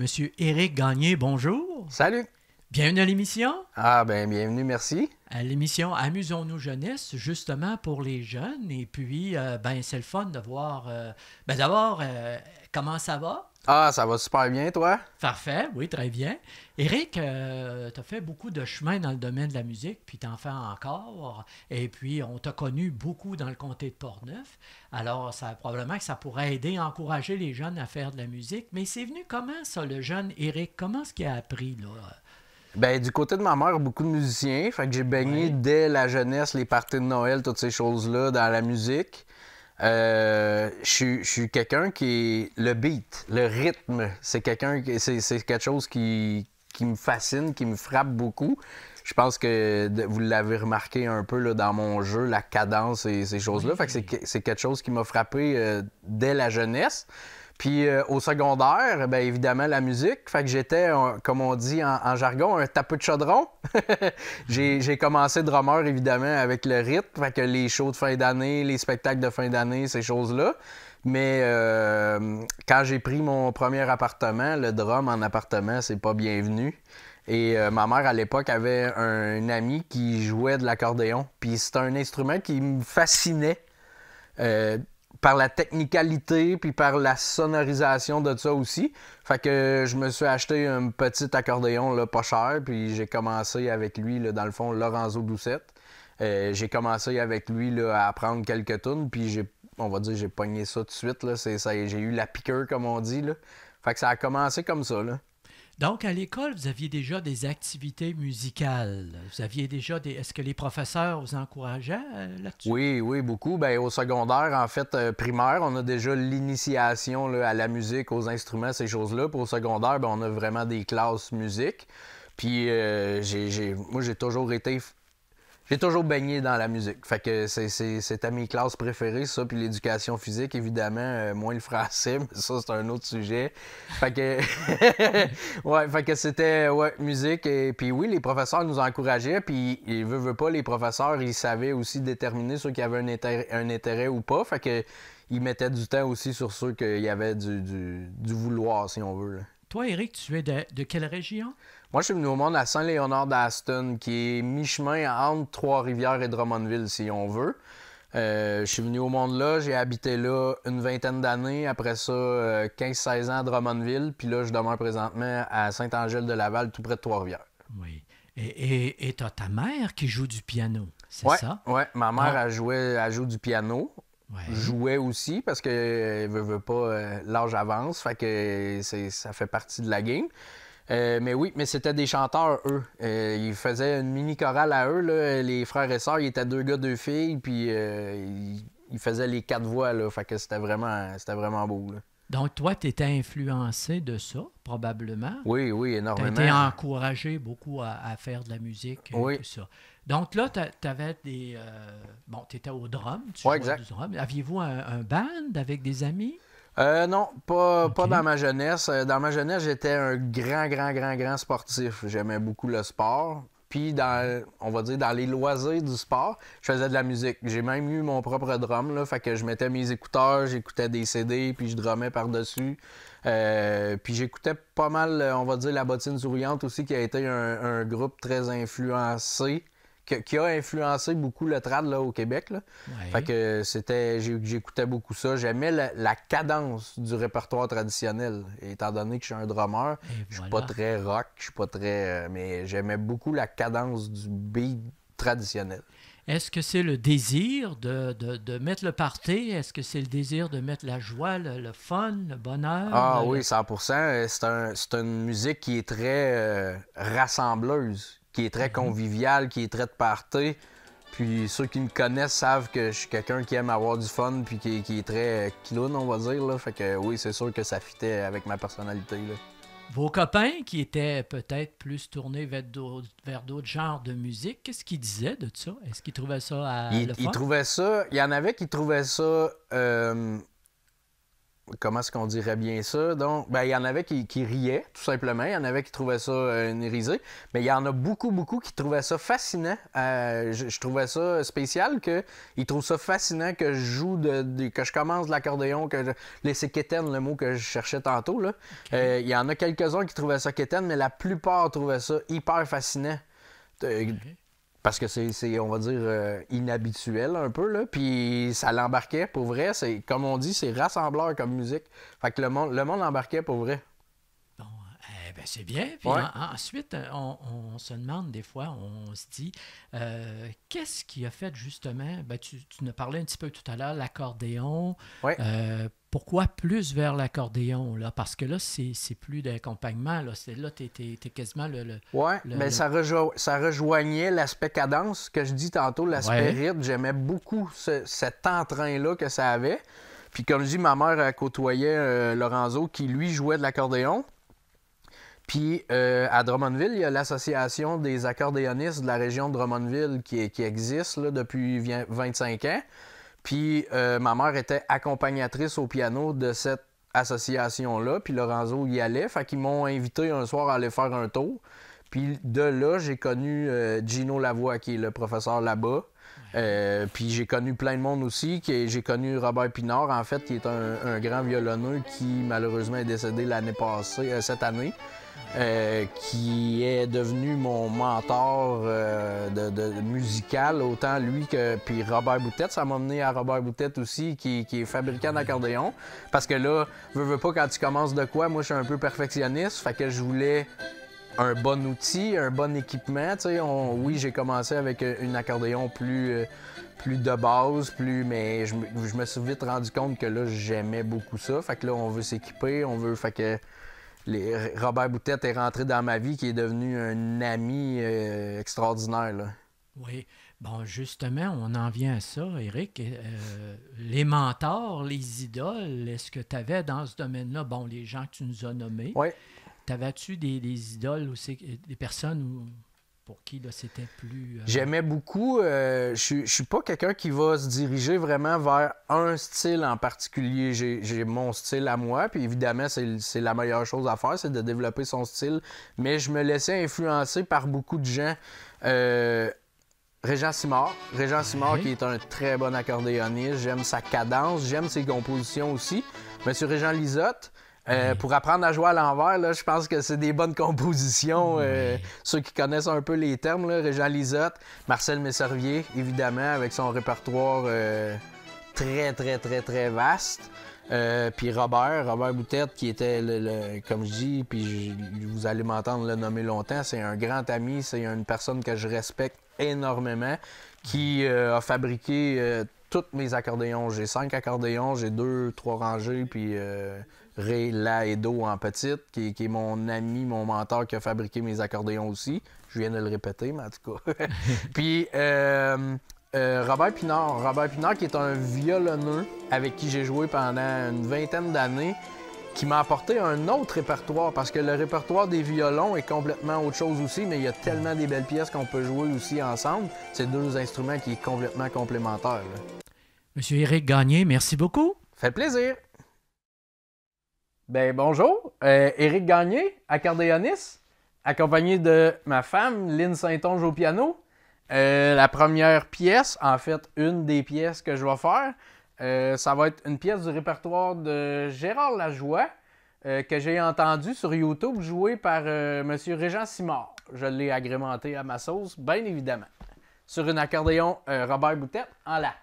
Monsieur Éric Gagné, bonjour. Salut! Bienvenue à l'émission. Ah ben bienvenue, merci. À l'émission Amusons-nous jeunesse, justement pour les jeunes. Et puis, c'est le fun de voir. D'abord, comment ça va? Ah, ça va super bien, toi? Parfait, oui, très bien. Éric, tu as fait beaucoup de chemin dans le domaine de la musique, puis tu en fais encore. Et puis, on t'a connu beaucoup dans le comté de Portneuf. Alors, probablement que ça pourrait aider à encourager les jeunes à faire de la musique. Mais c'est venu comment, ça, le jeune Éric? Comment est-ce qu'il a appris, là? Ben du côté de ma mère, beaucoup de musiciens. Fait que j'ai baigné Ouais. dès la jeunesse, les parties de Noël, toutes ces choses-là dans la musique. Je suis quelqu'un qui est... Le beat, le rythme, c'est quelque chose qui me fascine, qui me frappe beaucoup. Je pense que vous l'avez remarqué un peu là, dans mon jeu, la cadence et ces choses-là. Oui. Fait que c'est quelque chose qui m'a frappé dès la jeunesse. Puis au secondaire, bien évidemment, la musique. Fait que j'étais, comme on dit en jargon, un tapeux de chaudron. J'ai commencé drummer, évidemment, avec le rythme. Fait que les shows de fin d'année, les spectacles de fin d'année, ces choses-là. Mais quand j'ai pris mon premier appartement, le drum en appartement, c'est pas bienvenu. Et ma mère, à l'époque, avait un ami qui jouait de l'accordéon. Puis c'était un instrument qui me fascinait. Euh, Par la technicalité puis par la sonorisation de ça aussi. Fait que je me suis acheté un petit accordéon là, pas cher, puis j'ai commencé avec lui, là, dans le fond, Lorenzo Doucette. J'ai commencé avec lui là, à apprendre quelques tunes, puis on va dire j'ai pogné ça tout de suite. Là. J'ai eu la piqûre, comme on dit. Là. Fait que ça a commencé comme ça. Là. Donc, à l'école, vous aviez déjà des activités musicales. Vous aviez déjà des... Est-ce que les professeurs vous encourageaient là-dessus? Oui, oui, beaucoup. Ben, au secondaire, en fait, primaire, on a déjà l'initiation là, à la musique, aux instruments, ces choses-là. Puis au secondaire, ben, on a vraiment des classes musique. Puis moi, j'ai toujours baigné dans la musique. Fait que c'était mes classes préférées, ça, puis l'éducation physique, évidemment, moins le français, mais ça, c'est un autre sujet. Fait que, ouais, fait que c'était, ouais, musique. Et puis oui, les professeurs nous encourageaient, puis ils veulent pas, les professeurs, ils savaient aussi déterminer ceux qui avaient un intérêt ou pas. Fait que, ils mettaient du temps aussi sur ceux qu'il y avait du vouloir, si on veut, là. Toi, Éric, tu es de quelle région? Moi, je suis venu au monde à Saint-Léonard d'Aston, qui est mi-chemin entre Trois-Rivières et Drummondville, si on veut. Je suis venu au monde là, j'ai habité là une vingtaine d'années. Après ça, 15-16 ans à Drummondville. Puis là, je demeure présentement à Saint-Angèle-de-Laval, tout près de Trois-Rivières. Oui. Et tu as ta mère qui joue du piano, c'est Ouais, ça? ouais. Ma mère, Donc, elle joue du piano. oui. Jouait aussi parce que veut pas, l'âge avance. Fait que ça fait partie de la game. Mais oui, mais c'était des chanteurs, eux. Ils faisaient une mini-chorale à eux, là. Les frères et sœurs, ils étaient deux gars, deux filles, puis ils faisaient les quatre voix, là. Fait que c'était vraiment beau, là. Donc, toi, tu étais influencé de ça, probablement. Oui, oui, Tu as été énormément. encouragé beaucoup à faire de la musique et Oui, tout ça. Donc là, tu avais des... bon, tu étais au drum, tu ouais, jouais du exact. drum. Aviez-vous un band avec des amis? Non, pas OK. dans ma jeunesse. Dans ma jeunesse, j'étais un grand sportif. J'aimais beaucoup le sport. Puis, on va dire, dans les loisirs du sport, je faisais de la musique. J'ai même eu mon propre drum, là. Fait que je mettais mes écouteurs, j'écoutais des CD, puis je drummais par-dessus. Puis j'écoutais pas mal, on va dire, La Bottine Souriante aussi, qui a été un groupe très influencé, qui a influencé beaucoup le trad là, au Québec, là. Fait Oui. que j'écoutais beaucoup ça. J'aimais la cadence du répertoire traditionnel. Et étant donné que je suis un drummer, Et je suis pas voilà. très rock, je suis pas très. Mais j'aimais beaucoup la cadence du beat traditionnel. Est-ce que c'est le désir de mettre le party? Est-ce que c'est le désir de mettre la joie, le fun, le bonheur? Ah oui, 100%. C'est une musique qui est très rassembleuse, qui est très Mhm. conviviale, qui est très de party. Puis ceux qui me connaissent savent que je suis quelqu'un qui aime avoir du fun puis qui est très clown, on va dire. Là. Fait que oui, c'est sûr que ça fitait avec ma personnalité. Là. Vos copains qui étaient peut-être plus tournés vers d'autres genres de musique, qu'est-ce qu'ils disaient de ça? Est-ce qu'ils trouvaient ça le Ils fun? trouvaient ça... Il y en avait qui trouvaient ça... comment est-ce qu'on dirait bien ça? Donc, ben, il y en avait qui riaient, tout simplement. Il y en avait qui trouvaient ça une risée. Mais il y en a beaucoup, beaucoup qui trouvaient ça fascinant. Je trouvais ça spécial qu'ils trouvent ça fascinant que je joue, que je commence de l'accordéon, c'est quétaine le mot que je cherchais tantôt. Là. Il y en a quelques-uns qui trouvaient ça quétaine, mais la plupart trouvaient ça hyper fascinant. Parce que c'est, on va dire, inhabituel un peu, là. Puis ça l'embarquait, pour vrai. C'est, comme on dit, c'est rassembleur comme musique. Fait que le monde embarquait, pour vrai. Bon, ben c'est bien. Puis Ouais. ensuite, on se demande des fois, on se dit, qu'est-ce qui a fait justement, ben tu nous parlais un petit peu tout à l'heure, l'accordéon. Ouais. Pourquoi plus vers l'accordéon, là? Parce que là, c'est plus d'accompagnement. Là, t'es quasiment Ouais, mais ça rejoignait l'aspect cadence que je dis tantôt, l'aspect rythme. J'aimais beaucoup cet entrain-là que ça avait. Puis comme je dis, ma mère côtoyait Lorenzo qui, lui, jouait de l'accordéon. Puis à Drummondville, il y a l'association des accordéonistes de la région de Drummondville qui existe là, depuis 25 ans. Puis ma mère était accompagnatrice au piano de cette association-là. Puis Lorenzo y allait. Fait qu'ils m'ont invité un soir à aller faire un tour. Puis de là, j'ai connu Gino Lavoie, qui est le professeur là-bas. Puis j'ai connu plein de monde aussi. J'ai connu Robert Pinard, en fait, qui est un grand violonneux qui malheureusement est décédé l'année passée, cette année. Qui est devenu mon mentor de musical, autant lui que puis Robert Boutette. Ça m'a mené à Robert Boutette aussi, qui est fabricant d'accordéon. Parce que là, veux pas, quand tu commences de quoi, moi je suis un peu perfectionniste, fait que je voulais un bon outil, un bon équipement. Oui, j'ai commencé avec un accordéon plus de base, mais je me suis vite rendu compte que là, j'aimais beaucoup ça. Fait que là, on veut s'équiper, fait que Robert Boutette est rentré dans ma vie, qui est devenu un ami extraordinaire. Là. Oui. Bon, justement, on en vient à ça, Éric. Les mentors, les idoles, est-ce que tu avais dans ce domaine-là, bon, les gens que tu nous as nommés, oui. T'avais-tu des idoles aussi, des personnes pour qui là, c'était plus... J'aimais beaucoup. Je suis pas quelqu'un qui va se diriger vraiment vers un style en particulier. J'ai mon style à moi, puis évidemment, c'est la meilleure chose à faire, c'est de développer son style. Mais je me laissais influencer par beaucoup de gens. Régent Simard, qui est un très bon accordéoniste. J'aime sa cadence, j'aime ses compositions aussi. Monsieur Régent Lisotte. Pour apprendre à jouer à l'envers, là, je pense que c'est des bonnes compositions. Ceux qui connaissent un peu les termes, là, Régent Lisotte, Marcel Messervier, évidemment, avec son répertoire très, très, très, très vaste. Puis Robert Boutette, qui était, comme je dis, puis vous allez m'entendre le nommer longtemps, c'est un grand ami, c'est une personne que je respecte énormément, qui a fabriqué tous mes accordéons. J'ai 5 accordéons, j'ai 2, 3 rangées, puis... Ray, La et Do en petite, qui est mon ami, mon mentor, qui a fabriqué mes accordéons aussi. Je viens de le répéter, mais en tout cas. Puis Robert Pinard, qui est un violonneux avec qui j'ai joué pendant une vingtaine d'années, qui m'a apporté un autre répertoire, parce que le répertoire des violons est complètement autre chose aussi, mais il y a tellement des belles pièces qu'on peut jouer aussi ensemble. C'est deux instruments qui sont complètement complémentaires. Là. Monsieur Éric Gagné, merci beaucoup. Fait plaisir. Ben bonjour, Éric Gagné, accordéoniste, accompagné de ma femme, Lynn Saint-Onge au piano. La première pièce, en fait, une des pièces que je vais faire, ça va être une pièce du répertoire de Gérard Lajoie, que j'ai entendu sur YouTube jouer par M. Régent Simard. Je l'ai agrémenté à ma sauce, bien évidemment. Sur un accordéon Robert Boutette en La.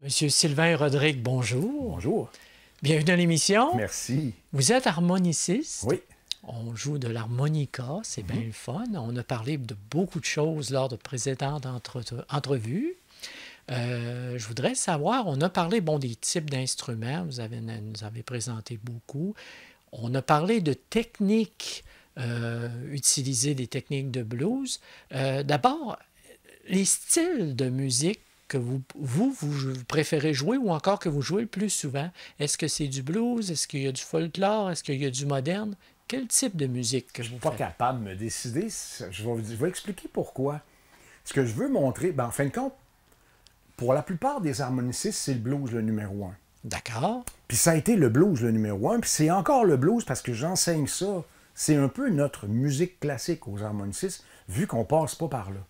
Monsieur Sylvain Rodrigue, bonjour. Bonjour. Bienvenue à l'émission. Merci. Vous êtes harmoniciste. Oui. On joue de l'harmonica, c'est bien le fun. On a parlé de beaucoup de choses lors de précédentes entrevues. Je voudrais savoir, on a parlé des types d'instruments, nous avez présenté beaucoup. On a parlé de techniques, utiliser des techniques de blues. D'abord, les styles de musique que vous préférez jouer ou encore que vous jouez le plus souvent. Est-ce que c'est du blues? Est-ce qu'il y a du folklore? Est-ce qu'il y a du moderne? Quel type de musique que vous faites? Je ne suis pas capable de me décider. Je vais expliquer pourquoi. Ce que je veux montrer, en fin de compte, pour la plupart des harmonicistes, c'est le blues le numéro 1. D'accord. Puis ça a été le blues le numéro 1, puis c'est encore le blues parce que j'enseigne ça. C'est un peu notre musique classique aux harmonicistes, vu qu'on passe pas par là.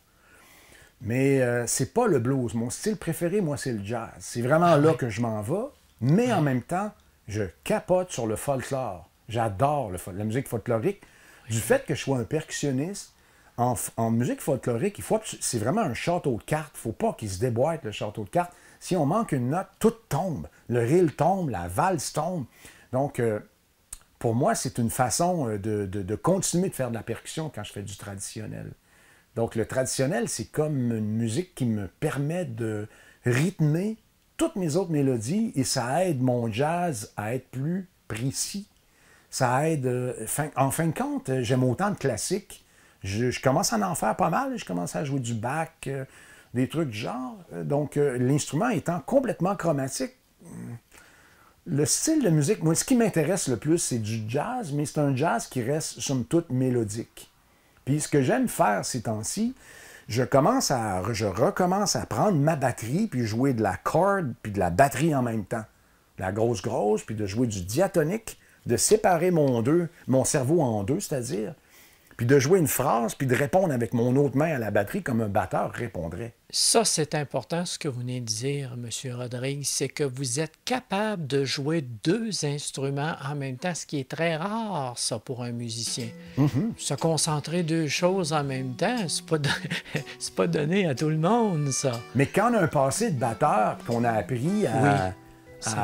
Mais c'est pas le blues. Mon style préféré, moi, c'est le jazz. C'est vraiment là que je m'en vais, mais en même temps, je capote sur le folklore. J'adore la musique folklorique. Du fait que je sois un percussionniste, en musique folklorique, c'est vraiment un château de cartes. Il ne faut pas qu'il se déboîte, le château de cartes. Si on manque une note, tout tombe. Le reel tombe, la valse tombe. Donc, pour moi, c'est une façon de continuer de faire de la percussion quand je fais du traditionnel. Donc, le traditionnel, c'est comme une musique qui me permet de rythmer toutes mes autres mélodies et ça aide mon jazz à être plus précis. Ça aide... en fin de compte, j'aime autant de classiques. Je commence à en faire pas mal. Je commence à jouer du Bach, des trucs du genre. Donc, l'instrument étant complètement chromatique, le style de musique, moi, ce qui m'intéresse le plus, c'est du jazz, mais c'est un jazz qui reste, somme toute, mélodique. Puis ce que j'aime faire ces temps-ci, je recommence à prendre ma batterie, puis jouer de la corde, puis de la batterie en même temps. La grosse, puis de jouer du diatonique, de séparer mon cerveau en deux, c'est-à-dire, puis de jouer une phrase, puis de répondre avec mon autre main à la batterie comme un batteur répondrait. Ça, c'est important, ce que vous venez de dire, M. Rodrigue, c'est que vous êtes capable de jouer deux instruments en même temps, ce qui est très rare, ça, pour un musicien. Se concentrer deux choses en même temps, c'est pas donné à tout le monde, ça. Mais quand on a un passé de batteur, puis qu'on a appris à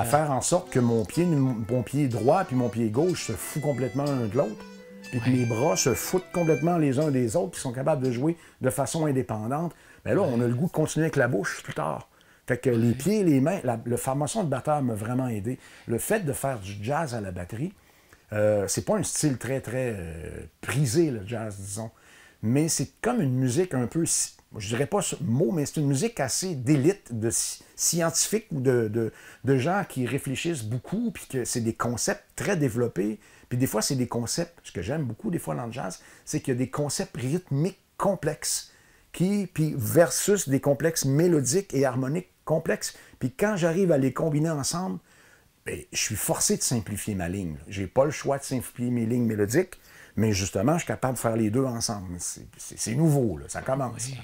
faire en sorte que mon pied droit puis mon pied gauche se fout complètement l'un de l'autre, puis que mes bras se foutent complètement les uns des autres, qui sont capables de jouer de façon indépendante, bien là, on a le goût de continuer avec la bouche plus tard. Fait que les pieds, les mains, la formation de batteur m'a vraiment aidé. Le fait de faire du jazz à la batterie, c'est pas un style très, très prisé, le jazz, disons. Mais c'est comme une musique un peu, je dirais pas ce mot, mais c'est une musique assez d'élite, de scientifiques ou de gens qui réfléchissent beaucoup, puis que c'est des concepts très développés. Puis des fois, c'est des concepts, ce que j'aime beaucoup des fois dans le jazz, c'est qu'il y a des concepts rythmiques complexes, puis versus des complexes mélodiques et harmoniques complexes. Puis quand j'arrive à les combiner ensemble, bien, je suis forcé de simplifier ma ligne. J'ai pas le choix de simplifier mes lignes mélodiques, mais justement, je suis capable de faire les deux ensemble. C'est nouveau, là, ça commence. Oui.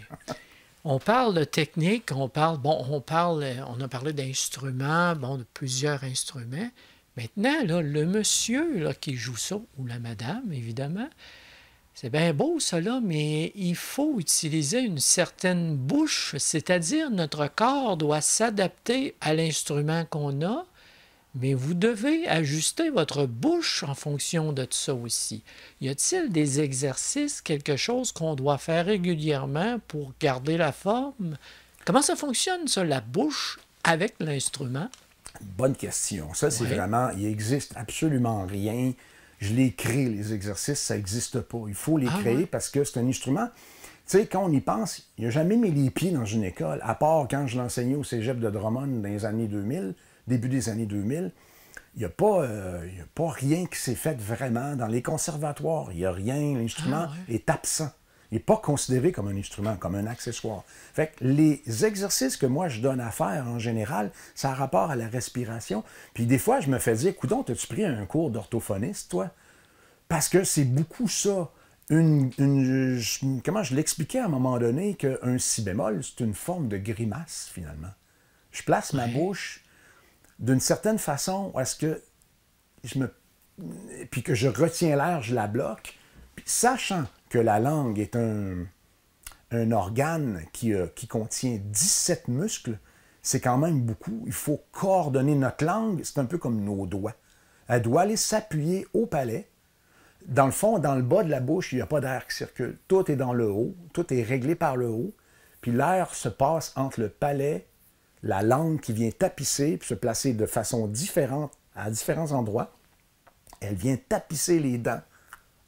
On parle de technique, on a parlé d'instruments, de plusieurs instruments. Maintenant, là, le monsieur là, qui joue ça, ou la madame, évidemment, c'est bien beau ça, là, mais il faut utiliser une certaine bouche, c'est-à-dire notre corps doit s'adapter à l'instrument qu'on a, mais vous devez ajuster votre bouche en fonction de ça aussi. Y a-t-il des exercices, quelque chose qu'on doit faire régulièrement pour garder la forme? Comment ça fonctionne, ça, la bouche avec l'instrument? Bonne question. Ça, c'est vraiment... Il n'existe absolument rien. Je les crée, les exercices, ça n'existe pas. Il faut les créer parce que c'est un instrument... Tu sais, quand on y pense, il n'a jamais mis les pieds dans une école, à part quand je l'enseignais au cégep de Drummond dans les années 2000, début des années 2000. Il n'y a pas rien qui s'est fait vraiment dans les conservatoires. Il n'y a rien. L'instrument est absent. Il n'est pas considéré comme un instrument, comme un accessoire. Fait que les exercices que moi je donne à faire en général, ça a rapport à la respiration. Puis des fois, je me fais dire, coudonc, as-tu pris un cours d'orthophoniste, toi? Parce que c'est beaucoup ça. Comment je l'expliquais à un moment donné qu'un si bémol, c'est une forme de grimace, finalement. Je place ma bouche d'une certaine façon à ce que puis que je retiens l'air, je la bloque. Puis sachant que la langue est un organe qui contient 17 muscles, c'est quand même beaucoup. Il faut coordonner notre langue, c'est un peu comme nos doigts. Elle doit aller s'appuyer au palais. Dans le fond, dans le bas de la bouche, il n'y a pas d'air qui circule. Tout est dans le haut, tout est réglé par le haut. Puis l'air se passe entre le palais, la langue qui vient tapisser, puis se placer de façon différente à différents endroits. Elle vient tapisser les dents,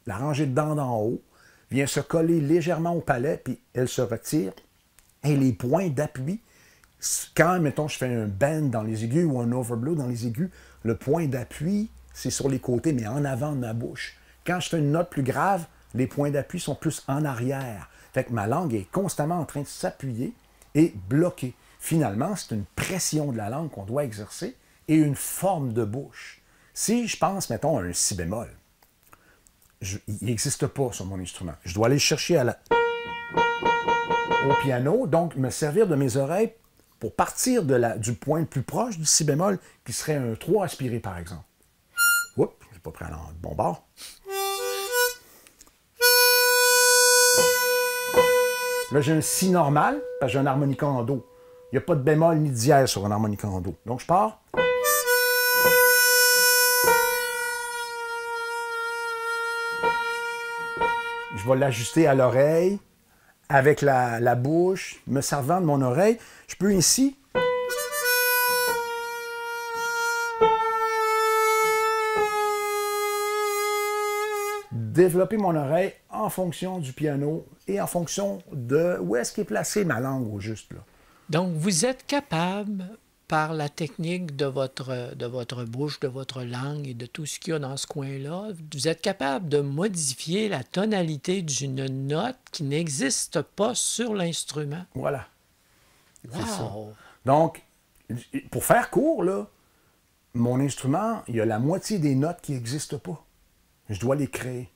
la rangée de dents d'en haut, vient se coller légèrement au palais, puis elle se retire. Et les points d'appui, quand, mettons, je fais un bend dans les aigus ou un overblow dans les aigus, le point d'appui, c'est sur les côtés, mais en avant de ma bouche. Quand je fais une note plus grave, les points d'appui sont plus en arrière. Fait que ma langue est constamment en train de s'appuyer et bloquer. Finalement, c'est une pression de la langue qu'on doit exercer et une forme de bouche. Si je pense, mettons, à un si bémol, il n'existe pas sur mon instrument. Je dois aller le chercher au piano, donc me servir de mes oreilles pour partir du point le plus proche du si bémol, qui serait un 3 aspiré, par exemple. Oups, je n'ai pas pris le bon bord. Là, j'ai un si normal, parce que j'ai un harmonica en do. Il n'y a pas de bémol ni de dièse sur un harmonica en do. Donc, je pars. Je vais l'ajuster à l'oreille, avec la bouche, me servant de mon oreille. Je peux ici développer mon oreille en fonction du piano et en fonction de où est-ce qu'est placée ma langue au juste. Là. Donc, vous êtes capable, par la technique de votre bouche, de votre langue et de tout ce qu'il y a dans ce coin-là, vous êtes capable de modifier la tonalité d'une note qui n'existe pas sur l'instrument. Voilà. Wow! Ça. Donc, pour faire court, là, mon instrument, il y a la moitié des notes qui n'existent pas. Je dois les créer.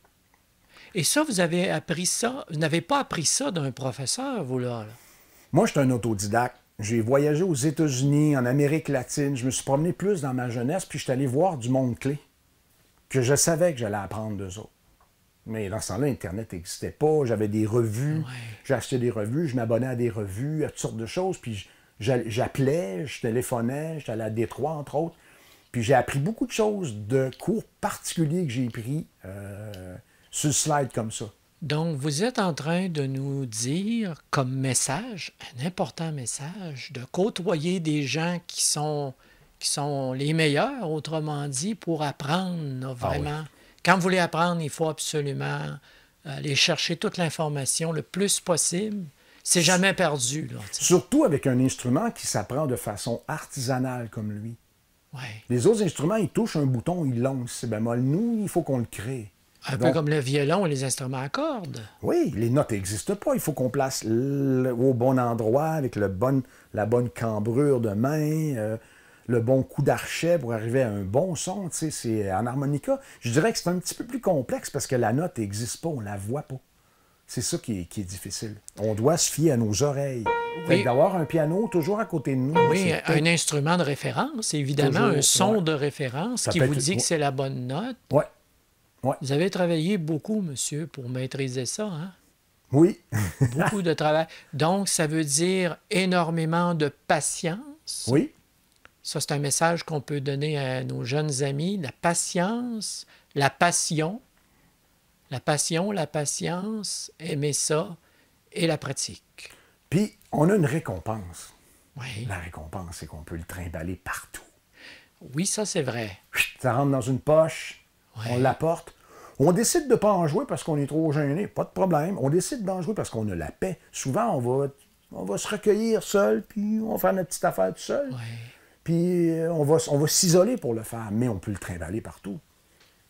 Et ça, vous avez appris ça, vous n'avez pas appris ça d'un professeur, vous, là? Moi, je suis un autodidacte. J'ai voyagé aux États-Unis, en Amérique latine. Je me suis promené plus dans ma jeunesse, puis je suis allé voir du monde clé, que je savais que j'allais apprendre d'eux autres. Mais dans ce temps-là, Internet n'existait pas. J'avais des revues. Ouais. J'ai acheté des revues, je m'abonnais à des revues, à toutes sortes de choses. Puis j'appelais, je téléphonais, j'étais allé à Détroit, entre autres. Puis j'ai appris beaucoup de choses de cours particuliers que j'ai pris sur le slide comme ça. Donc, vous êtes en train de nous dire, comme message, un important message, de côtoyer des gens qui sont les meilleurs, autrement dit, pour apprendre là, vraiment. Ah oui. Quand vous voulez apprendre, il faut absolument aller chercher toute l'information le plus possible. C'est jamais perdu. Là, surtout avec un instrument qui s'apprend de façon artisanale comme lui. Ouais. Les autres instruments, ils touchent un bouton, ils lancent si bémol. Nous, il faut qu'on le crée. Un peu comme le violon et les instruments à cordes. Oui, les notes n'existent pas. Il faut qu'on place au bon endroit, avec la bonne cambrure de main, le bon coup d'archet pour arriver à un bon son. Tu sais, c'est en harmonica. Je dirais que c'est un petit peu plus complexe parce que la note n'existe pas, on ne la voit pas. C'est ça qui est difficile. On doit se fier à nos oreilles. Oui. D'avoir un piano toujours à côté de nous. Oui, un instrument de référence, évidemment, toujours, un son de référence ça qui vous dit que c'est la bonne note. Oui. Ouais. Vous avez travaillé beaucoup, monsieur, pour maîtriser ça, hein? Oui. Beaucoup de travail. Donc, ça veut dire énormément de patience. Oui. Ça, c'est un message qu'on peut donner à nos jeunes amis. La patience, la passion. La passion, la patience, aimer ça et la pratique. Puis, on a une récompense. Oui. La récompense, c'est qu'on peut le trimballer partout. Oui, ça, c'est vrai. Ça rentre dans une poche. Ouais. On l'apporte. On décide de ne pas en jouer parce qu'on est trop gêné. Pas de problème. On décide d'en jouer parce qu'on a la paix. Souvent, on va se recueillir seul, puis on va faire notre petite affaire tout seul. Ouais. Puis on va s'isoler pour le faire, mais on peut le trimballer partout.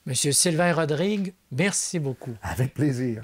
Monsieur Sylvain Rodrigue, merci beaucoup. Avec plaisir.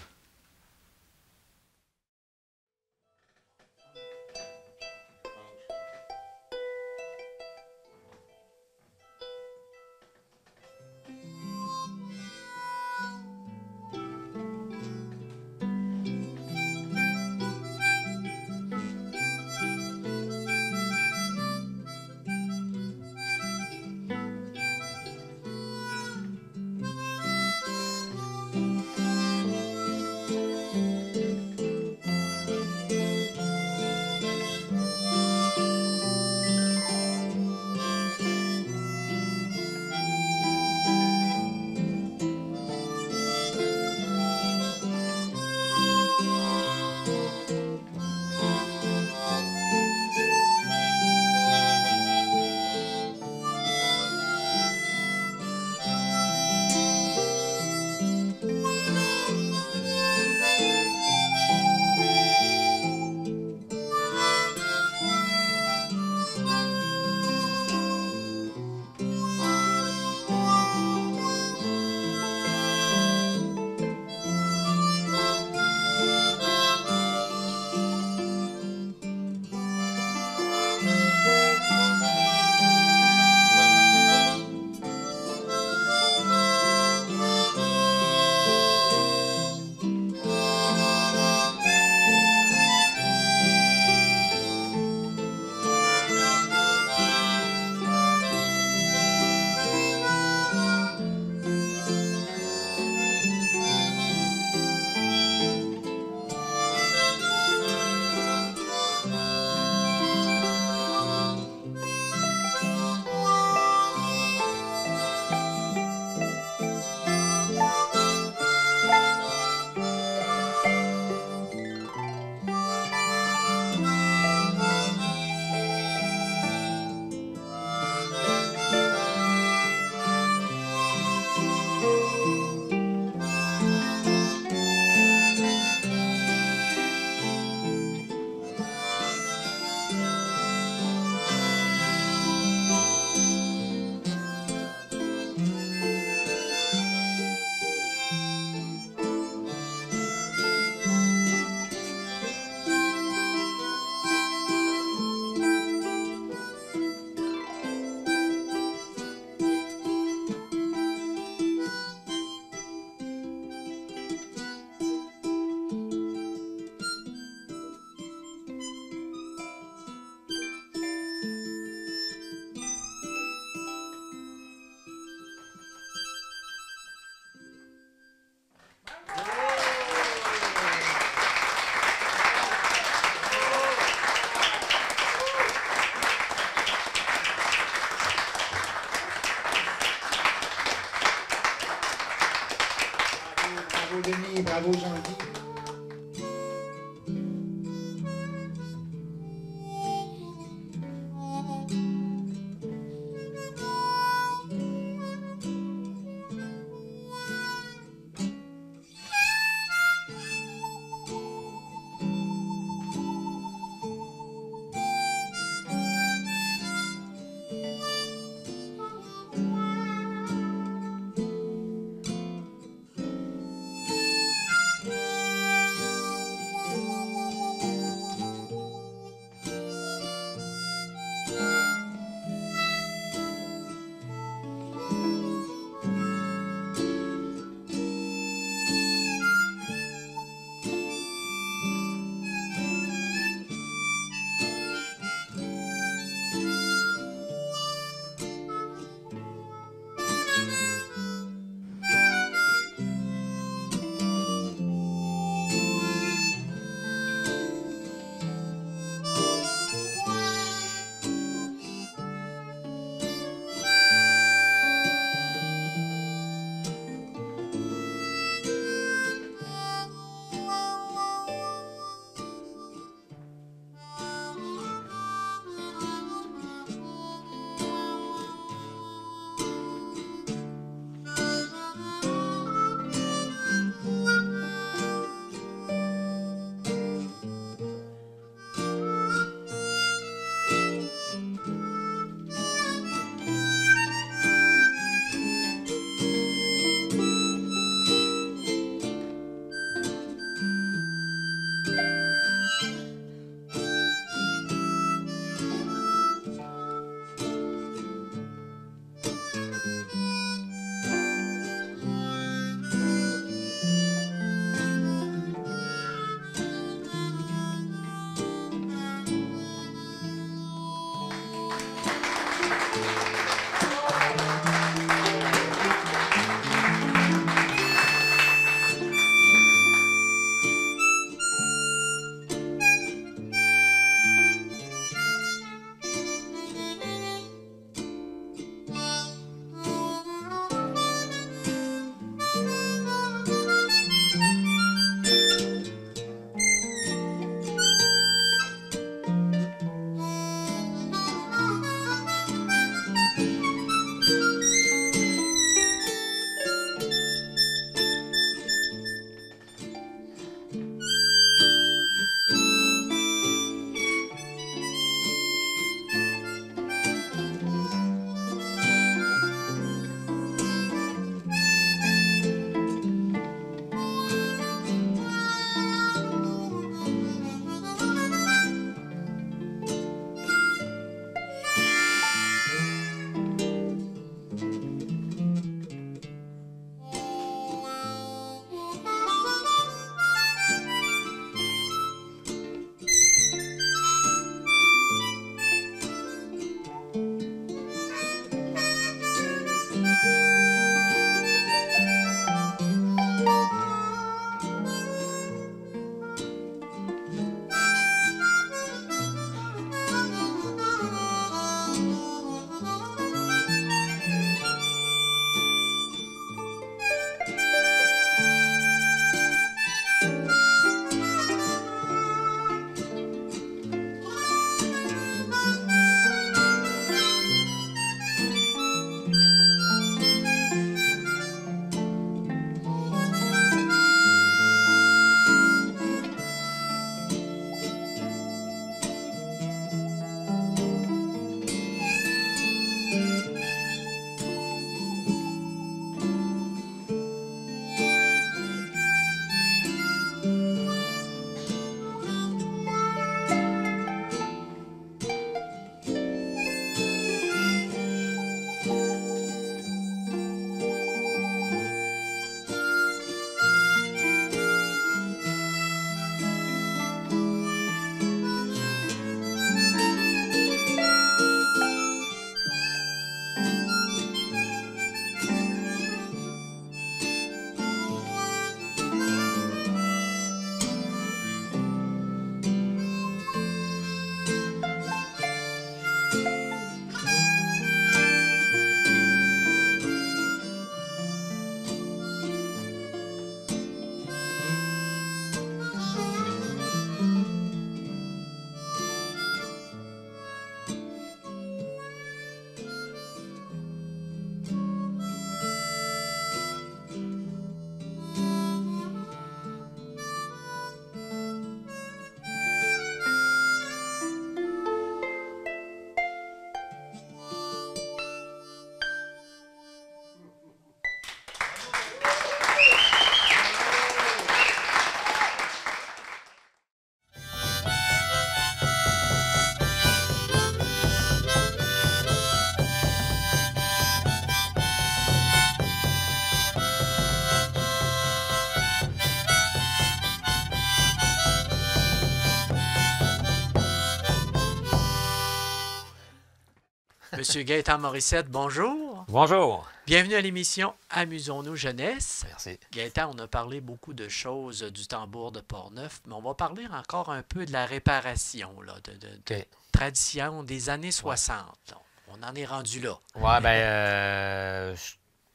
Monsieur Gaétan Morissette, bonjour. Bonjour. Bienvenue à l'émission Amusons-nous jeunesse. Merci. Gaétan, on a parlé beaucoup de choses du tambour de Portneuf, mais on va parler encore un peu de la réparation, là, de OK. tradition des années 60. Là. On en est rendu là. Ouais, ben,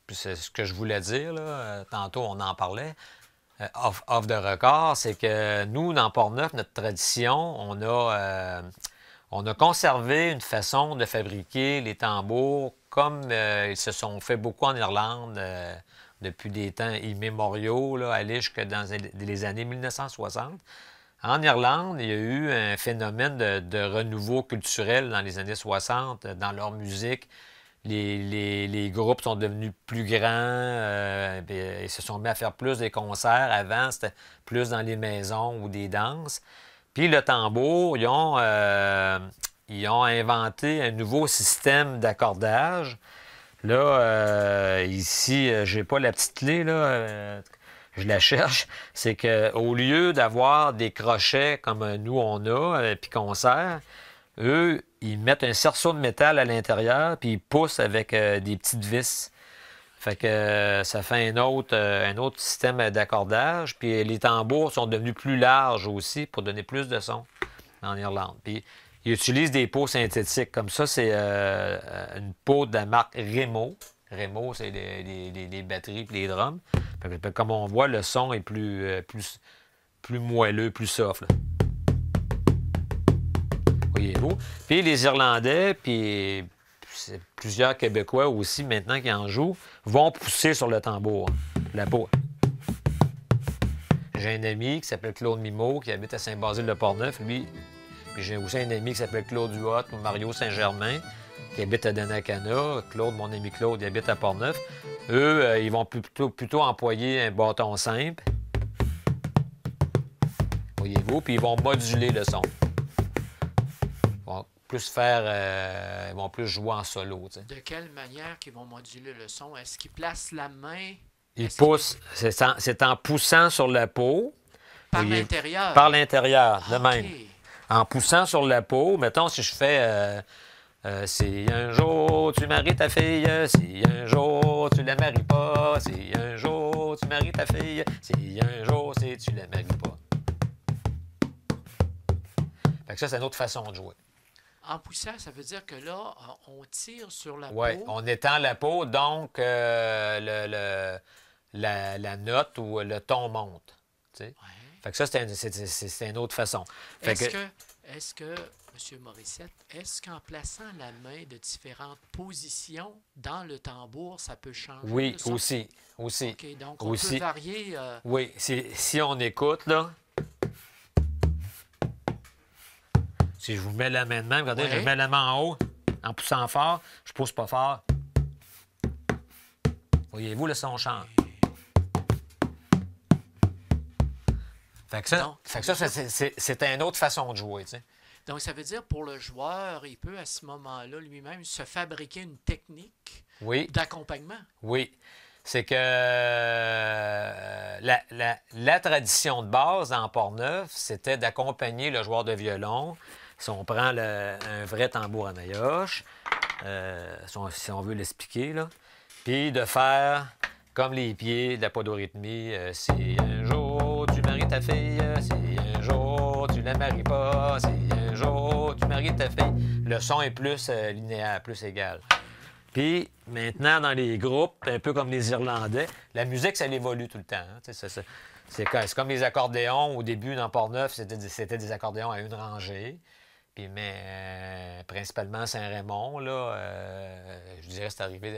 c'est ce que je voulais dire, là. Tantôt, on en parlait. Off de record, c'est que nous, dans Portneuf, notre tradition, on a conservé une façon de fabriquer les tambours comme ils se sont fait beaucoup en Irlande depuis des temps immémoriaux, là, aller jusque dans les années 1960. En Irlande, il y a eu un phénomène de renouveau culturel dans les années 60, dans leur musique. Les groupes sont devenus plus grands, ils se sont mis à faire plus des concerts. Avant, c'était plus dans les maisons ou des danses. Puis le tambour, ils ont inventé un nouveau système d'accordage. Là, ici, j'ai pas la petite clé, là, je la cherche. C'est qu'au lieu d'avoir des crochets comme nous on a, puis qu'on serre, eux, ils mettent un cerceau de métal à l'intérieur, puis ils poussent avec des petites vis. Fait que ça fait un autre système d'accordage. Puis les tambours sont devenus plus larges aussi pour donner plus de son en Irlande. Puis ils utilisent des peaux synthétiques. Comme ça, c'est une peau de la marque Remo. Remo, c'est les batteries et les drums. Fait que, comme on voit, le son est plus moelleux, plus soft, là. Voyez-vous? Puis les Irlandais, puis plusieurs Québécois aussi, maintenant qui en jouent, vont pousser sur le tambour, la peau. J'ai un ami qui s'appelle Claude Mimo, qui habite à Saint-Basile-de-Portneuf, lui. Puis j'ai aussi un ami qui s'appelle Claude Huot ou Mario Saint-Germain, qui habite à Donnacana. Claude, mon ami Claude, il habite à Portneuf. Eux, ils vont plutôt employer un bâton simple. Voyez-vous? Puis ils vont moduler le son. Ils vont plus jouer en solo. T'sais. De quelle manière qu'ils vont moduler le son? Est-ce qu'ils placent la main Ils poussent. C'est en poussant sur la peau. par l'intérieur? Par l'intérieur, de OK. même. En poussant sur la peau, mettons, si je fais si un jour tu maries ta fille, si un jour tu la maries pas, si un jour tu maries ta fille, si un jour si tu la maries pas. Fait que ça, c'est une autre façon de jouer. En poussant, ça veut dire que là, on tire sur la Oui, peau. on étend la peau, donc la note ou le ton monte. Tu sais. Ouais. Fait que ça, c'est une autre façon. Fait Est-ce que, M. Morissette, est-ce qu'en plaçant la main de différentes positions dans le tambour, ça peut changer oui, le son? aussi. OK, donc on aussi. peut varier... Oui, si on écoute, là... Si je vous mets la main de même, regardez, Ouais. je mets la main en haut, en poussant fort, je pousse pas fort. Voyez-vous, le son change. Fait que ça, c'est une autre façon de jouer, tu sais. Donc, ça veut dire pour le joueur, il peut à ce moment-là lui-même se fabriquer une technique Oui, d'accompagnement. oui. C'est que la tradition de base en Portneuf, c'était d'accompagner le joueur de violon. Si on prend un vrai tambour à maillotche, si on veut l'expliquer, là, puis de faire comme les pieds de la podorythmie. Si un jour tu maries ta fille, si un jour tu la maries pas, si un jour tu maries ta fille, le son est plus linéaire, plus égal. Puis maintenant, dans les groupes, un peu comme les Irlandais, la musique, ça évolue tout le temps. Hein. C'est comme les accordéons. Au début, dans Portneuf, c'était des accordéons à une rangée. Puis, mais principalement Saint-Raymond, là, je dirais que c'est arrivé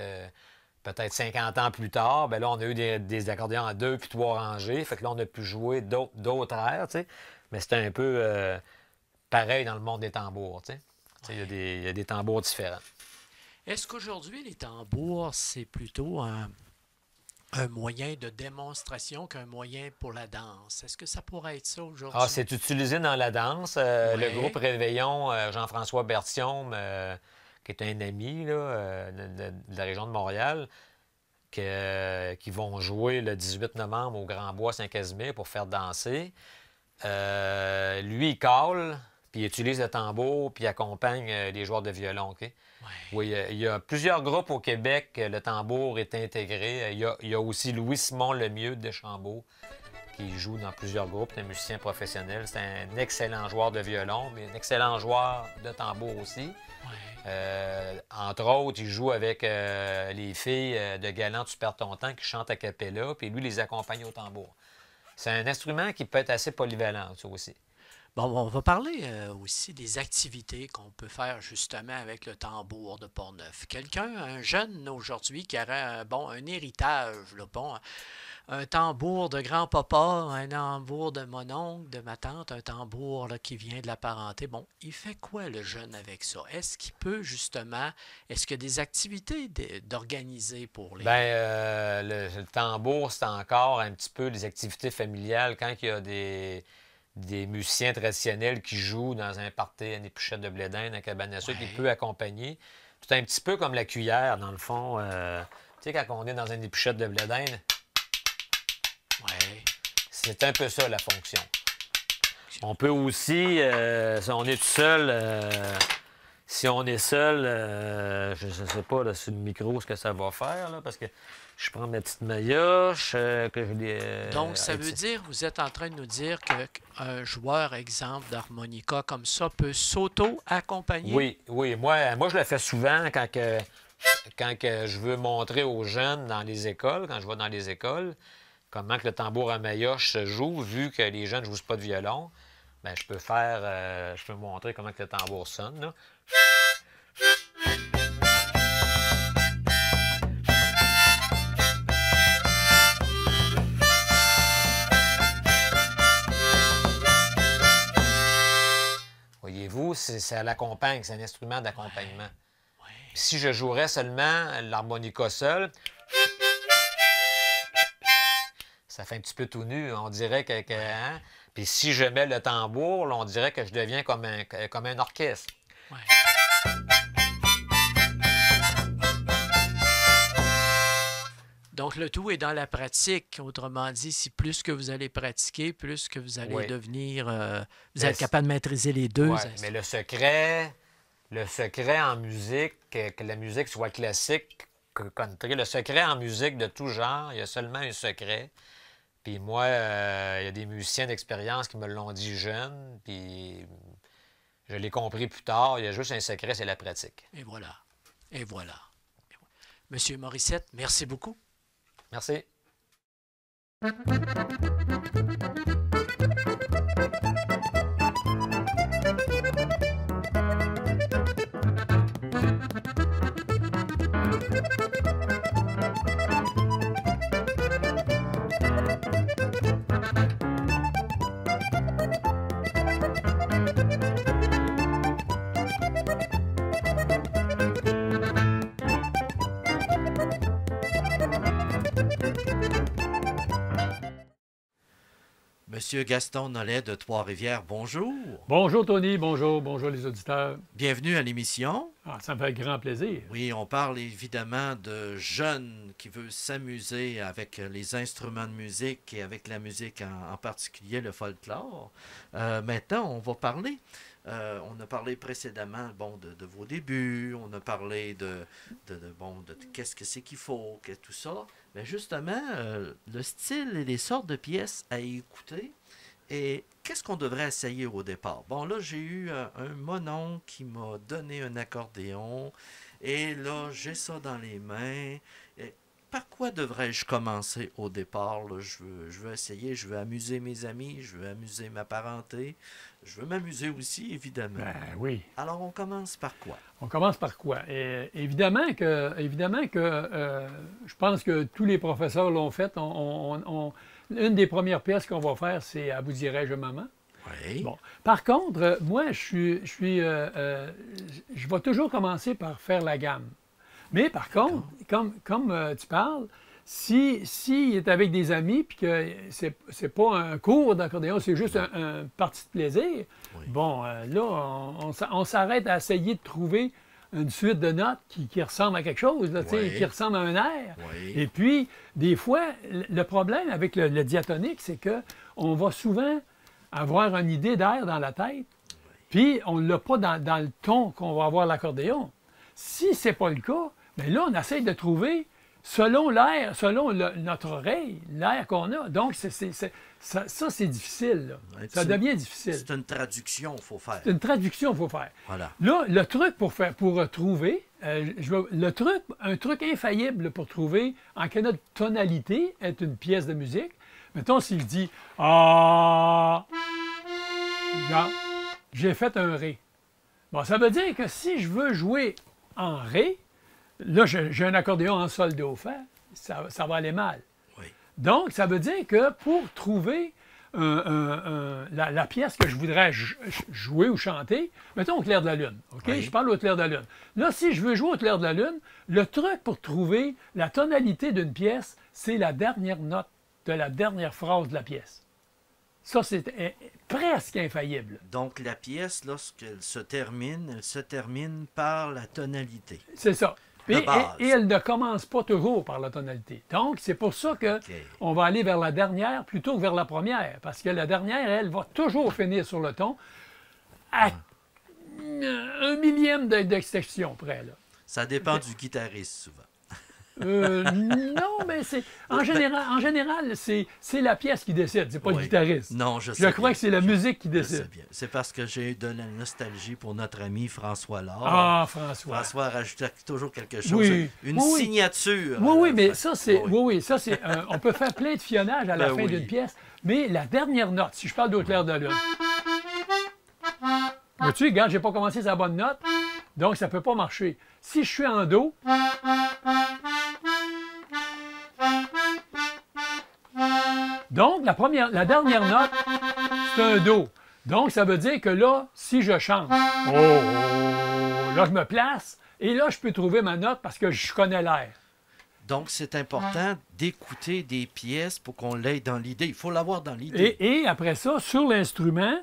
peut-être 50 ans plus tard. Bien là, on a eu des accordéons à 2 puis 3 rangées. Fait que là, on a pu jouer d'autres airs, tu sais. Mais c'était un peu pareil dans le monde des tambours, tu sais. Il y a des tambours différents. Est-ce qu'aujourd'hui, les tambours, c'est plutôt un moyen de démonstration qu'un moyen pour la danse? Est-ce que ça pourrait être ça aujourd'hui? Ah, c'est utilisé dans la danse. Le groupe Réveillon, Jean-François Berthiaume, qui est un ami là, de la région de Montréal, qui vont jouer le 18 novembre au Grand Bois Saint-Casimir pour faire danser. Lui, il cale, puis il utilise le tambour, puis il accompagne les joueurs de violon. OK? Oui, il y a plusieurs groupes au Québec, le tambour est intégré. Il y a aussi Louis-Simon Lemieux de Deschambault, qui joue dans plusieurs groupes, c'est un musicien professionnel. C'est un excellent joueur de violon, mais un excellent joueur de tambour aussi. Entre autres, il joue avec les filles de Galant, Tu perds ton temps, qui chantent a cappella, puis lui les accompagne au tambour. C'est un instrument qui peut être assez polyvalent, ça aussi. Bon, on va parler aussi des activités qu'on peut faire justement avec le tambour de Portneuf. Quelqu'un, un jeune aujourd'hui, qui aurait un héritage, là, un tambour de grand-papa, un tambour de mon oncle, de ma tante, un tambour là, qui vient de la parenté. Bon, il fait quoi le jeune avec ça? Est-ce qu'il peut justement, est-ce qu'il y a des activités d'organiser pour les... Bien, le tambour, c'est encore un petit peu des activités familiales. Quand il y a des musiciens traditionnels qui jouent dans un party, une épuchette de blé d'Inde, un cabane à sucre, il peut accompagner. C'est un petit peu comme la cuillère, dans le fond. Tu sais, quand on est dans une épuchette de blé d'Inde, c'est un peu ça, la fonction. On peut aussi, si on est tout seul, je ne sais pas là, sur le micro ce que ça va faire, là, parce que je prends ma petite maillotche. Donc, ça veut dire, vous êtes en train de nous dire qu'un joueur, exemple, d'harmonica comme ça, peut s'auto-accompagner? Oui. Moi, je le fais souvent quand je veux montrer aux jeunes dans les écoles, quand je vais dans les écoles, comment que le tambour à maillotche se joue, vu que les jeunes ne jouent pas de violon. Bien, je peux montrer comment que le tambour sonne, là. Voyez-vous, ça l'accompagne, c'est un instrument d'accompagnement. Si je jouerais seulement l'harmonica seul, ça fait un petit peu tout nu. On dirait que hein? Puis si je mets le tambour, là, on dirait que je deviens comme un orchestre. Ouais. Donc, le tout est dans la pratique. Autrement dit, si plus que vous allez pratiquer, plus que vous allez devenir... vous êtes capable de maîtriser les deux. Ouais, mais le secret en musique, que la musique soit classique, country, le secret en musique de tout genre, il y a seulement un secret. Puis moi, il y a des musiciens d'expérience qui me l'ont dit jeune, puis je l'ai compris plus tard. Il y a juste un secret, c'est la pratique. Et voilà. Et voilà. Monsieur Morissette, merci beaucoup. Merci. Monsieur Gaston Nollet de Trois-Rivières, bonjour. Bonjour Tony, bonjour les auditeurs. Bienvenue à l'émission. Ah, ça me fait grand plaisir. Oui, on parle évidemment de jeunes qui veulent s'amuser avec les instruments de musique et avec la musique en particulier le folklore. Maintenant, on va parler. On a parlé précédemment de vos débuts, on a parlé de qu'est-ce que c'est qu'il faut, tout ça. Mais justement, le style et les sortes de pièces à écouter et qu'est-ce qu'on devrait essayer au départ. Bon, là, j'ai eu un monon qui m'a donné un accordéon et là, j'ai ça dans les mains. Et par quoi devrais-je commencer au départ? Là, je veux essayer, je veux amuser mes amis, je veux amuser ma parenté, je veux m'amuser aussi, évidemment. Ben oui. Alors, on commence par quoi? On commence par quoi? Évidemment que je pense que tous les professeurs l'ont fait. Une des premières pièces qu'on va faire, c'est « À vous dirai-je, maman ». Oui. Bon. Par contre, moi, je vais toujours commencer par faire la gamme. Mais par contre, comme tu parles, s'il est avec des amis puis que c'est pas un cours d'accordéon, c'est juste un parti de plaisir, bon, là, on s'arrête à essayer de trouver une suite de notes qui ressemble à quelque chose, là, qui ressemble à un air. Oui. Et puis, des fois, le problème avec le diatonique, c'est qu'on va souvent avoir une idée d'air dans la tête. puis on ne l'a pas dans le ton qu'on va avoir l'accordéon. Si ce n'est pas le cas, bien là, on essaie de trouver selon l'air, selon notre oreille, l'air qu'on a. Donc, ça, c'est difficile. Là. Ouais, Ça devient difficile. C'est une traduction qu'il faut faire. C'est une traduction qu'il faut faire. Voilà. Là, le truc pour trouver, un truc infaillible pour trouver en quelle tonalité est une pièce de musique. Mettons, si je dis « Ah », j'ai fait un Ré. Bon, ça veut dire que si je veux jouer en Ré, là, j'ai un accordéon en sol do fa, ça va aller mal. Oui. Donc, ça veut dire que pour trouver la pièce que je voudrais jouer ou chanter, mettons au clair de la lune, OK? Oui. Je parle au clair de la lune. Là, si je veux jouer au clair de la lune, le truc pour trouver la tonalité d'une pièce, c'est la dernière note de la dernière phrase de la pièce. Ça, c'est presque infaillible. Donc, la pièce, lorsqu'elle se termine par la tonalité. C'est ça. De base. Et elle ne commence pas toujours par la tonalité. Donc, c'est pour ça qu'on va aller vers la dernière plutôt que vers la première. Parce que la dernière, elle va toujours finir sur le ton à un millième d'exception près. Là. Ça dépend du guitariste, souvent. Non, mais c'est en général, c'est la pièce qui décide, c'est pas le Oui. guitariste. Non, je sais Je crois bien. que c'est la musique qui Je sais décide. bien. C'est parce que j'ai de la nostalgie pour notre ami François Lard. Ah, François. François rajoutait toujours quelque chose. Oui. Une Oui, oui. signature. Oui, mais Fait- ça, c'est. Oui. Oui, ça, c'est. On peut faire plein de fionnage à la Ben fin oui. d'une pièce, mais la dernière note, si je parle d'au clair de lune. Vois-tu, regarde, j'ai pas commencé sa bonne note, donc ça peut pas marcher. Si je suis en Do, donc la dernière note, c'est un Do. Donc, ça veut dire que là, si je chante, là, je me place, et là, je peux trouver ma note parce que je connais l'air. Donc, c'est important d'écouter des pièces pour qu'on l'ait dans l'idée. Il faut l'avoir dans l'idée. Et après ça, sur l'instrument,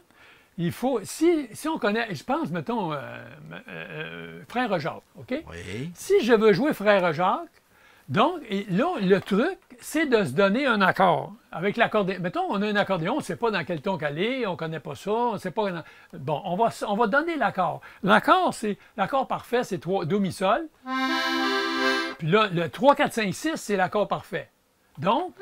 il faut, si on connaît, je pense, mettons, Frère Jacques, OK? Oui. Si je veux jouer Frère Jacques, donc, et là, le truc, c'est de se donner un accord. Avec l'accordéon. Mettons, on a un accordéon, on ne sait pas dans quel ton caler, on ne connaît pas ça, on ne sait pas. Bon, on va donner l'accord. L'accord parfait, c'est Do, Mi, Sol. Puis là, le 3, 4, 5, 6, c'est l'accord parfait. Donc,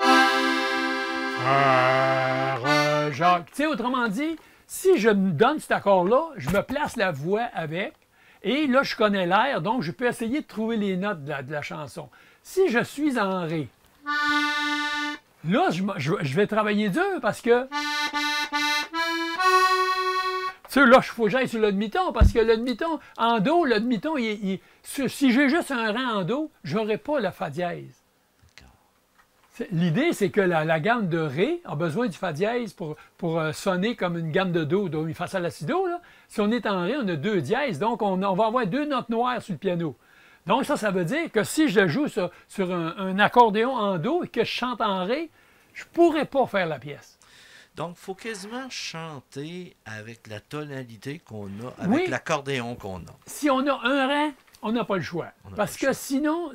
Frère Jacques. Tu sais, autrement dit, si je me donne cet accord-là, je me place la voix avec, et là, je connais l'air, donc je peux essayer de trouver les notes de la chanson. Si je suis en Ré, là, je vais travailler dur parce que... Tu sais, là, il faut que j'aille sur le demi-ton parce que le demi-ton, en Do, le demi-ton, si j'ai juste un rang en Do, je n'aurai pas le Fa dièse. L'idée, c'est que la gamme de Ré a besoin du Fa dièse pour sonner comme une gamme de Do, Do, Mi, Fa, Sol, La, Si, Do. Là. Si on est en Ré, on a 2 dièses, donc on va avoir 2 notes noires sur le piano. Donc ça veut dire que si je joue sur un accordéon en Do et que je chante en Ré, je ne pourrais pas faire la pièce. Donc, il faut quasiment chanter avec la tonalité qu'on a, avec Oui. l'accordéon qu'on a. Si on a un rang, on n'a pas le choix. On n'a Parce pas le que sinon,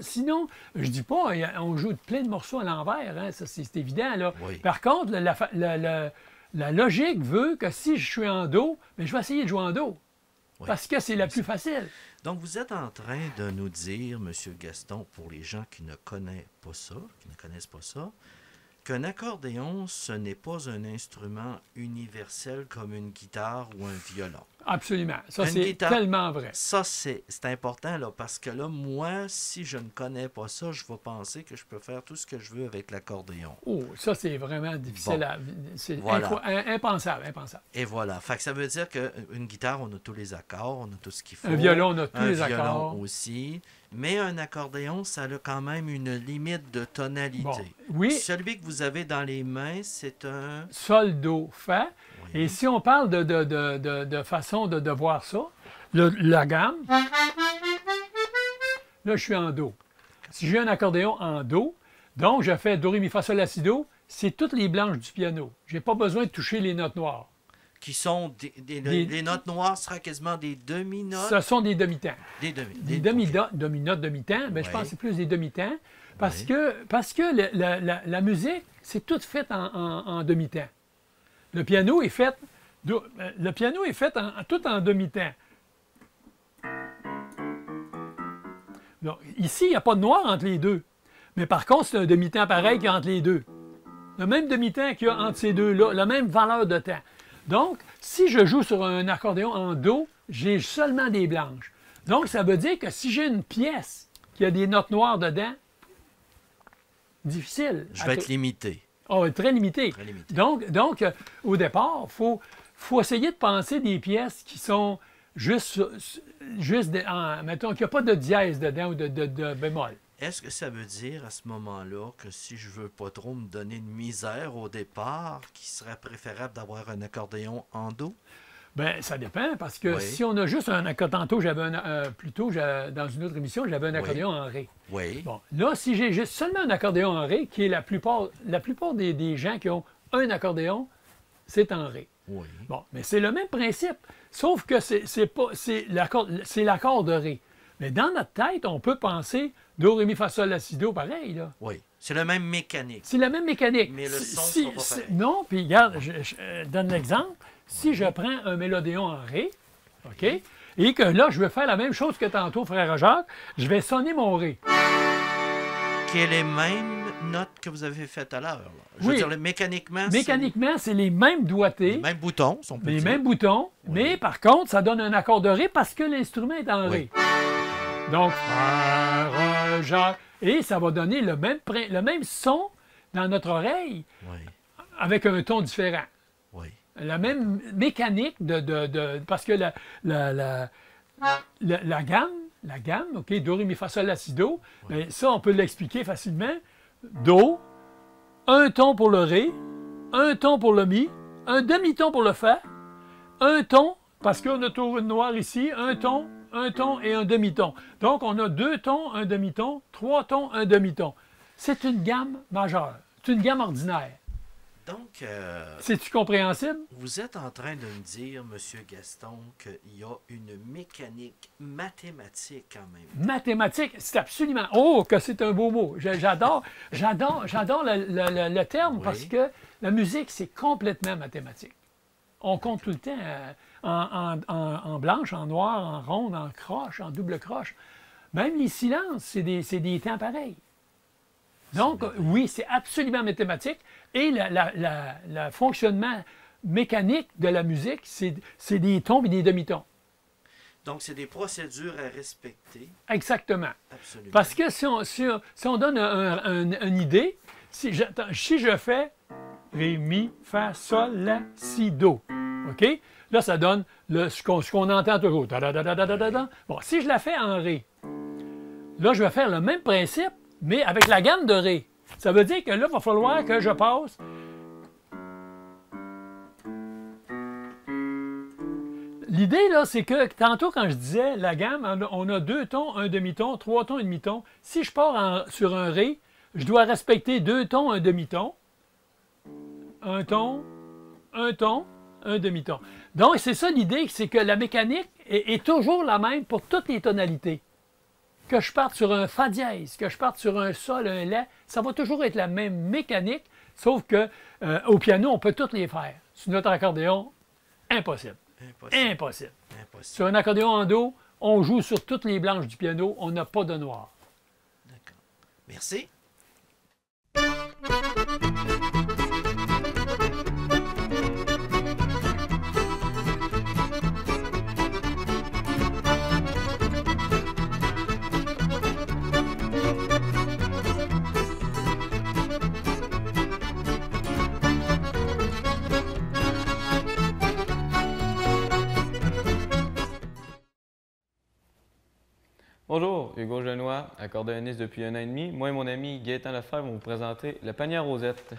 je dis pas, on joue plein de morceaux à l'envers, hein, ça c'est évident. Là. Oui. Par contre, la logique veut que si je suis en Do, bien, je vais essayer de jouer en Do. Oui. Parce que c'est la plus facile. Donc, vous êtes en train de nous dire, M. Gaston, pour les gens qui ne connaissent pas ça, qu'un accordéon, ce n'est pas un instrument universel comme une guitare ou un violon. Absolument. Ça, Une c'est guitare- tellement vrai. Ça, c'est important, là, parce que là, moi, si je ne connais pas ça, je vais penser que je peux faire tout ce que je veux avec l'accordéon. Oh, ça, c'est vraiment difficile Bon. à... C'est Voilà. impensable, impensable. Et voilà. Fait que ça veut dire qu'une guitare, on a tous les accords, on a tout ce qu'il faut. Un violon, on a tous Un les violon accords. aussi. Mais un accordéon, ça a quand même une limite de tonalité. Bon, oui. Celui que vous avez dans les mains, c'est un... Sol, Do, Fa. Oui. Et si on parle de façon de voir ça, la gamme, là, je suis en Do. Si j'ai un accordéon en Do, donc je fais Do, Ré, Mi, Fa, Sol, La, Si, Do, c'est toutes les blanches du piano. Je n'ai pas besoin de toucher les notes noires. Qui sont les notes noires sera quasiment des demi-notes. Ce sont des demi-temps. Des demi. Des ok. demi-notes, demi-temps, mais je Ouais. pense que c'est plus des demi-temps. Parce Ouais. que la musique, c'est tout fait en demi-temps. Le piano est fait Le piano est fait tout en demi-temps. Donc, ici, il n'y a pas de noir entre les deux. Mais par contre, c'est un demi-temps pareil qu'il y a entre les deux. Le même demi-temps qu'il y a entre ces deux-là, la même valeur de temps. Donc, si je joue sur un accordéon en Do, j'ai seulement des blanches. Donc, ça veut dire que si j'ai une pièce qui a des notes noires dedans, difficile. Je vais être limité. Oh, très limité. Très limité. Donc au départ, il faut essayer de penser des pièces qui sont juste mettons, qu'il n'y a pas de dièse dedans ou de bémol. Est-ce que ça veut dire à ce moment-là que si je veux pas trop me donner une misère au départ, qu'il serait préférable d'avoir un accordéon en Do? Bien, ça dépend, parce que Oui. si on a juste un accordéon, tantôt, dans une autre émission, j'avais un accordéon en Ré. Oui. Bon, là, si j'ai juste seulement un accordéon en Ré, qui est la plupart des gens qui ont un accordéon, c'est en Ré. Oui. Bon, mais c'est le même principe, sauf que c'est l'accord de Ré. Mais dans notre tête, on peut penser Do, Ré, Mi, Fa, Sol, La, Si, Do, pareil, là. Oui. C'est la même mécanique. C'est la même mécanique. Mais le son sera pas pareil. Non, puis regarde, je donne l'exemple. Si je prends un mélodéon en Ré, OK, et que là, je veux faire la même chose que tantôt, frère Jacques, je vais sonner mon Ré. Qui est les mêmes notes que vous avez faites à l'heure. Là. Je Oui. veux dire, mécaniquement, Mécaniquement, c'est les mêmes c'est doigtés, les mêmes boutons, si on peut les dire. mêmes boutons, Oui. mais par contre, ça donne un accord de Ré parce que l'instrument est en Ré. Donc, frère Jacques, et ça va donner le même son dans notre oreille Oui. avec un ton différent. Oui. La même mécanique parce que la gamme, OK, Do, Ré, Mi, Fa, Sol, La, Si, Do, bien, ça, on peut l'expliquer facilement. Do, un ton pour le Ré, un ton pour le Mi, un demi-ton pour le Fa, un ton, parce qu'on a toujours une noire ici, un ton et un demi-ton. Donc, on a 2 tons, un demi-ton, 3 tons, un demi-ton. C'est une gamme majeure. C'est une gamme ordinaire. Donc, C'est-tu compréhensible? vous êtes en train de me dire, M. Gaston, qu'il y a une mécanique mathématique quand même. Mathématiques, c'est absolument... Oh, que c'est un beau mot. J'adore le terme Oui. parce que la musique, c'est complètement mathématique. On compte tout le temps en blanche, en noir, en ronde, en croche, en double croche. Même les silences, c'est des temps pareils. Donc, oui, c'est absolument mathématique. Et le fonctionnement mécanique de la musique, c'est des tons et des demi-tons. Donc, c'est des procédures à respecter. Exactement. Absolument. Parce que si on donne une idée, si je fais Ré, Mi, Fa, Sol, La, Si, Do, OK? Là, ça donne ce qu'on entend toujours. Da-da-da-da-da-da-da. Bon, si je la fais en Ré, là, je vais faire le même principe, mais avec la gamme de Ré. Ça veut dire que là, il va falloir que je passe. L'idée, là, c'est que tantôt, quand je disais la gamme, on a 2 tons, un demi-ton, 3 tons, un demi-ton. Si je pars sur un Ré, je dois respecter 2 tons, un demi-ton, un ton, un demi-ton. Donc, c'est ça l'idée, c'est que la mécanique est toujours la même pour toutes les tonalités. Que je parte sur un Fa dièse, que je parte sur un Sol, un La, ça va toujours être la même mécanique, sauf que au piano, on peut toutes les faire. Sur notre accordéon, impossible. Impossible. Impossible. Impossible. Sur un accordéon en Do, on joue sur toutes les blanches du piano, on n'a pas de noir. D'accord. Merci. Bonjour, Hugo Genois, accordéoniste depuis 1 an et demi. Moi et mon ami Gaétan Lefebvre vont vous présenter le panier à rosette.